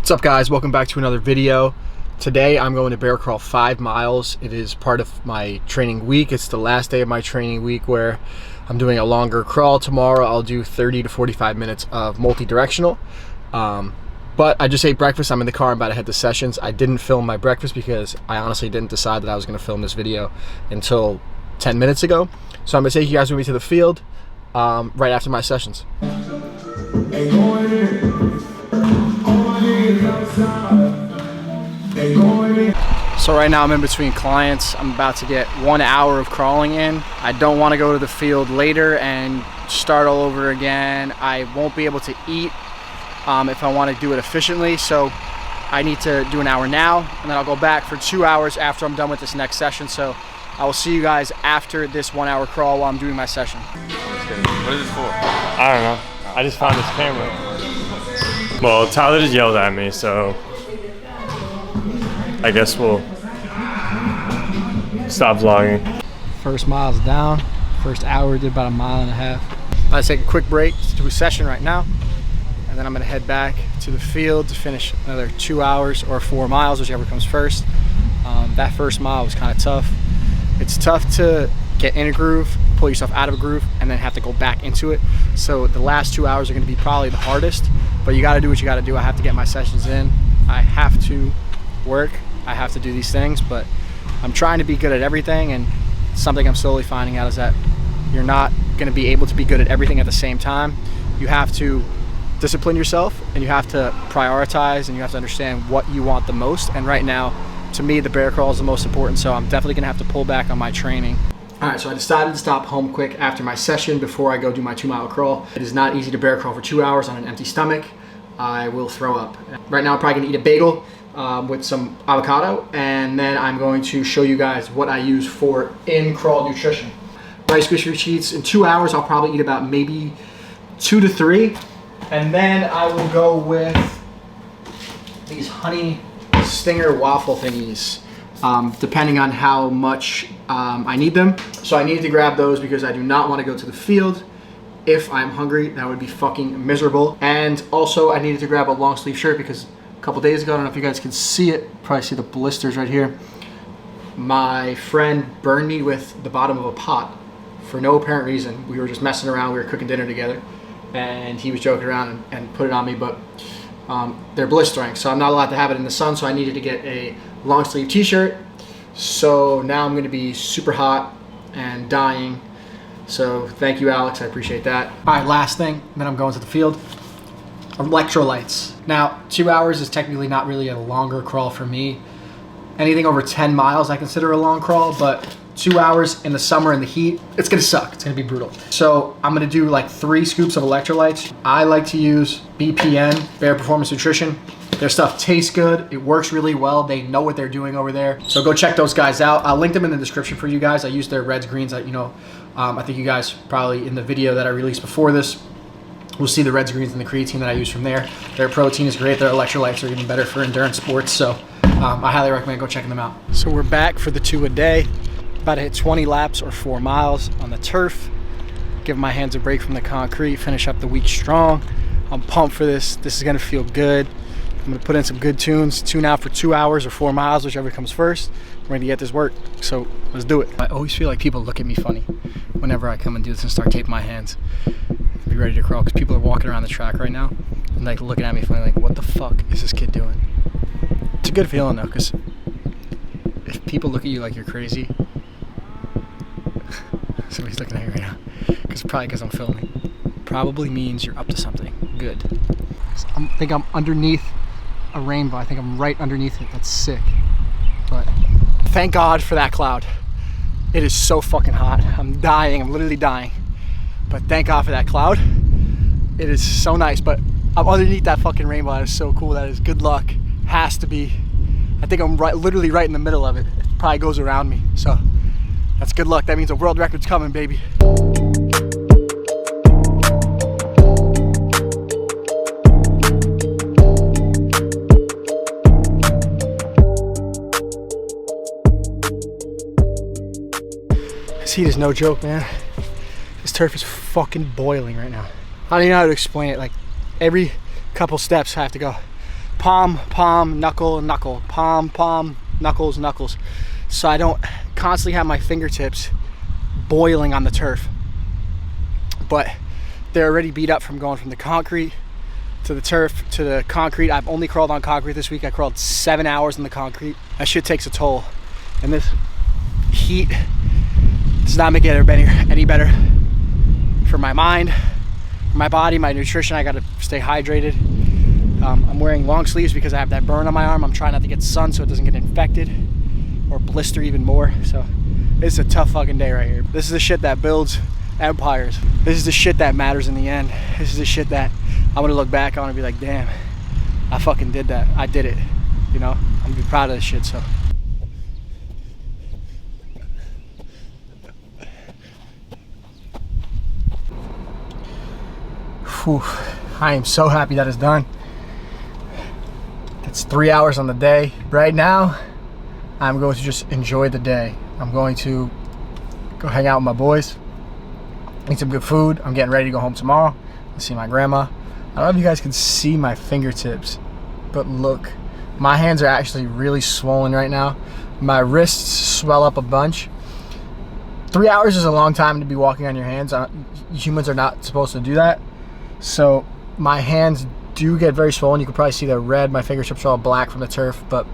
What's up, guys? Welcome back to another video. Today I'm going to bear crawl 5 miles. It is part of my training week. It's the last day of my training week where I'm doing a longer crawl. Tomorrow I'll do 30 to 45 minutes of multi-directional. But I just ate breakfast. I'm in the car. I'm about to head to sessions. I didn't film my breakfast because I honestly didn't decide that I was going to film this video until 10 minutes ago. So I'm going to take you guys with me to the field right after my sessions. So right now I'm in between clients. I'm about to get 1 hour of crawling in. I don't want to go to the field later and start all over again. I won't be able to eat if I want to do it efficiently. So I need to do an hour now, and then I'll go back for 2 hours after I'm done with this next session. So I will see you guys after this 1 hour crawl while I'm doing my session. What is this for? I don't know. I just found this camera. Well, Tyler just yelled at me, so I guess we'll stop vlogging. First mile's down. First hour did about 1.5 miles. I'm gonna take a quick break to do a session right now, and then I'm gonna head back to the field to finish another 2 hours or 4 miles, whichever comes first. That first mile was kind of tough. It's tough to get in a groove, pull yourself out of a groove, and then have to go back into it. So the last 2 hours are gonna be probably the hardest, but you gotta do what you gotta do. I have to get my sessions in. I have to work. I have to do these things, but I'm trying to be good at everything, and something I'm slowly finding out is that you're not gonna be able to be good at everything at the same time. You have to discipline yourself, and you have to prioritize, and you have to understand what you want the most. And right now, to me, the bear crawl is the most important, so I'm definitely gonna have to pull back on my training. All right, so I decided to stop home quick after my session before I go do my 2 mile crawl. It is not easy to bear crawl for 2 hours on an empty stomach. I will throw up. Right now I'm probably gonna eat a bagel with some avocado, and then I'm going to show you guys what I use for in-crawl nutrition. Rice Krispie treats. In 2 hours I'll probably eat about maybe 2 to 3, and then I will go with these honey stinger waffle thingies, depending on how much I need them. So I needed to grab those because I do not want to go to the field if I'm hungry. That would be fucking miserable. And also I needed to grab a long sleeve shirt because a couple days ago, I don't know if you guys can see it, probably see the blisters right here, my friend burned me with the bottom of a pot for no apparent reason. We were just messing around, we were cooking dinner together, and he was joking around and put it on me, but they're blistering, so I'm not allowed to have it in the sun, so I needed to get a long sleeve t-shirt. So now I'm gonna be super hot and dying. So thank you, Alex, I appreciate that. All right, last thing, then I'm going to the field. Electrolytes. Now, 2 hours is technically not really a longer crawl for me. Anything over 10 miles I consider a long crawl, but 2 hours in the summer in the heat, it's gonna suck. It's gonna be brutal. So I'm gonna do like 3 scoops of electrolytes. I like to use BPN, Bear Performance Nutrition. Their stuff tastes good. It works really well. They know what they're doing over there. So go check those guys out. I'll link them in the description for you guys. I use their reds, greens. I think you guys probably in the video that I released before this, we'll see the reds, greens, and the creatine that I use from there. Their protein is great. Their electrolytes are even better for endurance sports. So I highly recommend go checking them out. So we're back for the 2 a day. About to hit 20 laps or 4 miles on the turf. Give my hands a break from the concrete. Finish up the week strong. I'm pumped for this. This is gonna feel good. I'm gonna put in some good tunes. Tune out for 2 hours or 4 miles, whichever comes first. We're gonna get this work. So let's do it. I always feel like people look at me funny whenever I come and do this and start taping my hands. Be ready to crawl, because people are walking around the track right now and like looking at me funny, like, what the fuck is this kid doing? It's a good feeling though, because if people look at you like you're crazy, somebody's looking at me right now, probably because I'm filming, probably means you're up to something good. I think I'm underneath a rainbow. I think I'm right underneath it. That's sick. But thank God for that cloud. It is so fucking hot. I'm dying. I'm literally dying. But thank God for that cloud. It is so nice, but I'm underneath that fucking rainbow. That is so cool. That is good luck. Has to be. I think I'm literally right in the middle of it. It probably goes around me. So that's good luck. That means a world record's coming, baby. This heat is no joke, man. This turf is fucking boiling right now. I don't even know how to explain it. Like every couple steps I have to go, palm, palm, knuckle, knuckle, palm, palm, knuckles, knuckles. So I don't constantly have my fingertips boiling on the turf. But they're already beat up from going from the concrete to the turf to the concrete. I've only crawled on concrete this week. I crawled 7 hours on the concrete. That shit takes a toll. And this heat does not make it any better for my mind, for my body, my nutrition. I gotta stay hydrated. I'm wearing long sleeves because I have that burn on my arm. I'm trying not to get sun so it doesn't get infected or blister even more. So it's a tough fucking day right here. This is the shit that builds empires. This is the shit that matters in the end. This is the shit that I'm gonna look back on and be like, damn, I fucking did that. I did it. You know, I'm gonna be proud of this shit. So whew, I am so happy that it's done. It's 3 hours on the day. Right now, I'm going to just enjoy the day. I'm going to go hang out with my boys, eat some good food. I'm getting ready to go home tomorrow and see my grandma. I don't know if you guys can see my fingertips, but look, my hands are actually really swollen right now. My wrists swell up a bunch. 3 hours is a long time to be walking on your hands. Humans are not supposed to do that. So my hands do get very swollen. You can probably see they're red. My fingertips are all black from the turf, but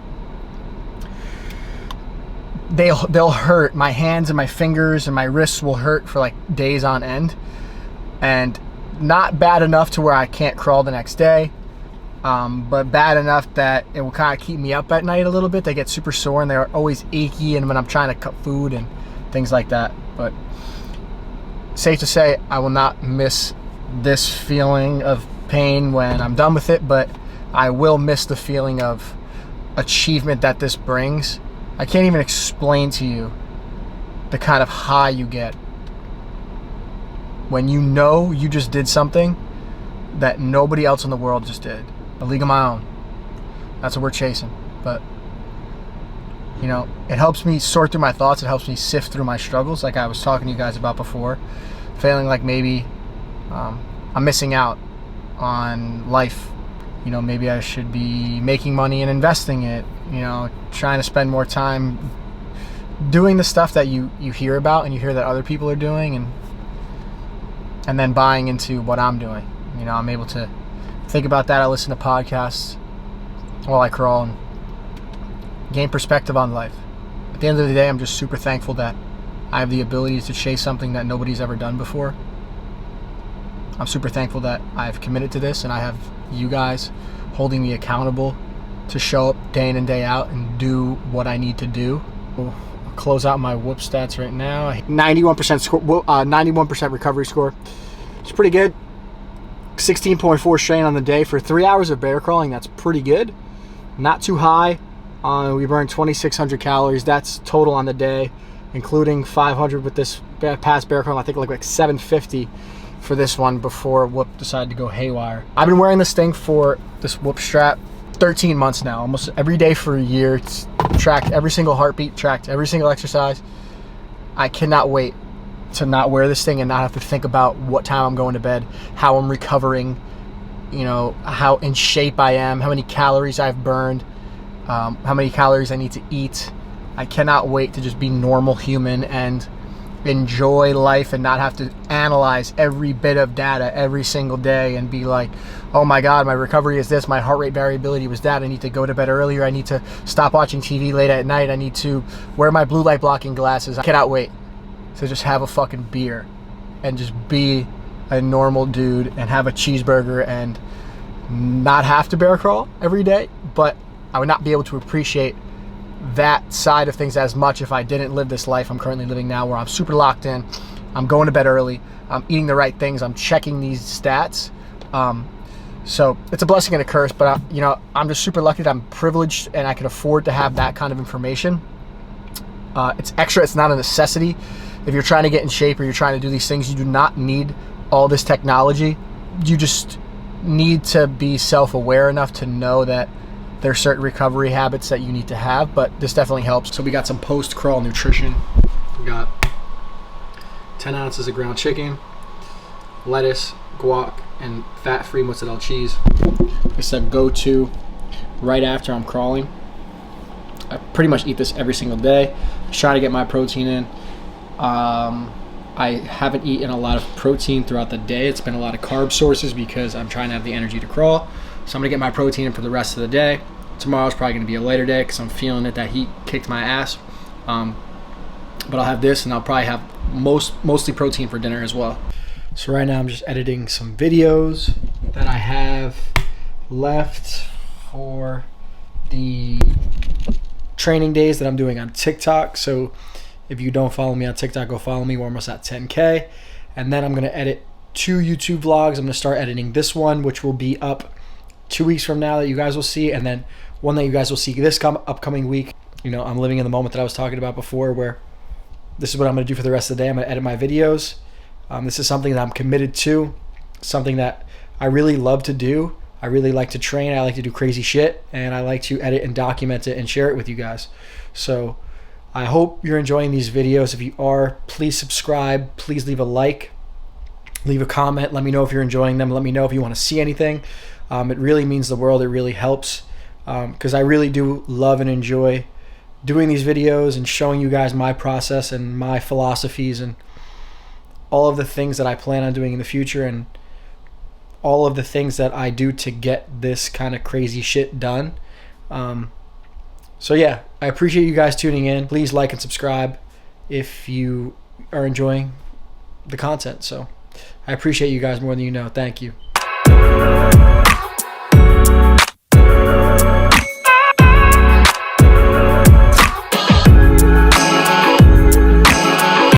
they'll hurt. My hands and my fingers and my wrists will hurt for like days on end, and not bad enough to where I can't crawl the next day, but bad enough that it will kind of keep me up at night a little bit. They get super sore and they're always achy, and when I'm trying to cut food and things like that. But safe to say, I will not miss this feeling of pain when I'm done with it, but I will miss the feeling of achievement that this brings. I can't even explain to you the kind of high you get when you know you just did something that nobody else in the world just did. A league of my own. That's what we're chasing. But you know, it helps me sort through my thoughts. It helps me sift through my struggles, like I was talking to you guys about before. Feeling like maybe I'm missing out on life. You know, maybe I should be making money and investing it. You know, trying to spend more time doing the stuff that you hear about and you hear that other people are doing, and then buying into what I'm doing. You know, I'm able to think about that. I listen to podcasts while I crawl and gain perspective on life. At the end of the day, I'm just super thankful that I have the ability to chase something that nobody's ever done before. I'm super thankful that I've committed to this, and I have you guys holding me accountable to show up day in and day out and do what I need to do. I'll close out my whoop stats right now. 91% score, 91% recovery score. It's pretty good. 16.4 strain on the day for 3 hours of bear crawling. That's pretty good. Not too high. We burned 2,600 calories. That's total on the day, including 500 with this past bear crawl. I think like 750 for this one before Whoop decided to go haywire. I've been wearing this thing for this Whoop strap 13 months now, almost every day for a year. It's tracked every single heartbeat, tracked every single exercise. I cannot wait to not wear this thing and not have to think about what time I'm going to bed, how I'm recovering, you know, how in shape I am, how many calories I've burned, how many calories I need to eat. I cannot wait to just be normal human and enjoy life and not have to analyze every bit of data every single day and be like, oh my God, my recovery is this, my heart rate variability was that, I need to go to bed earlier, I need to stop watching TV late at night, I need to wear my blue light blocking glasses. I cannot wait to just have a fucking beer and just be a normal dude and have a cheeseburger and not have to bear crawl every day. But I would not be able to appreciate that side of things as much if I didn't live this life I'm currently living now, where I'm super locked in, I'm going to bed early, I'm eating the right things, I'm checking these stats. So it's a blessing and a curse, but you know, I'm just super lucky that I'm privileged and I can afford to have that kind of information. It's extra, it's not a necessity. If you're trying to get in shape or you're trying to do these things, you do not need all this technology. You just need to be self-aware enough to know that there are certain recovery habits that you need to have, but this definitely helps. So we got some post-crawl nutrition. We got 10 ounces of ground chicken, lettuce, guac, and fat-free mozzarella cheese. Like I said, go to right after I'm crawling. I pretty much eat this every single day. Try to get my protein in. I haven't eaten a lot of protein throughout the day. It's been a lot of carb sources because I'm trying to have the energy to crawl. So I'm gonna get my protein in for the rest of the day. Tomorrow's probably gonna be a later day because I'm feeling it. That heat kicked my ass. But I'll have this, and I'll probably have mostly protein for dinner as well. So right now I'm just editing some videos that I have left for the training days that I'm doing on TikTok. So if you don't follow me on TikTok, go follow me. We're almost at 10K. And then I'm going to edit 2 YouTube vlogs. I'm going to start editing this one, which will be up 2 weeks from now that you guys will see. And then one that you guys will see this upcoming week. You know, I'm living in the moment that I was talking about before, where this is what I'm going to do for the rest of the day. I'm going to edit my videos. This is something that I'm committed to, something that I really love to do. I really like to train. I like to do crazy shit, and I like to edit and document it and share it with you guys. So I hope you're enjoying these videos. If you are, please subscribe. Please leave a like, leave a comment. Let me know if you're enjoying them. Let me know if you want to see anything. It really means the world. It really helps because I really do love and enjoy doing these videos and showing you guys my process and my philosophies and all of the things that I plan on doing in the future and all of the things that I do to get this kind of crazy shit done. So yeah, I appreciate you guys tuning in. Please like and subscribe if you are enjoying the content. So I appreciate you guys more than you know. Thank you.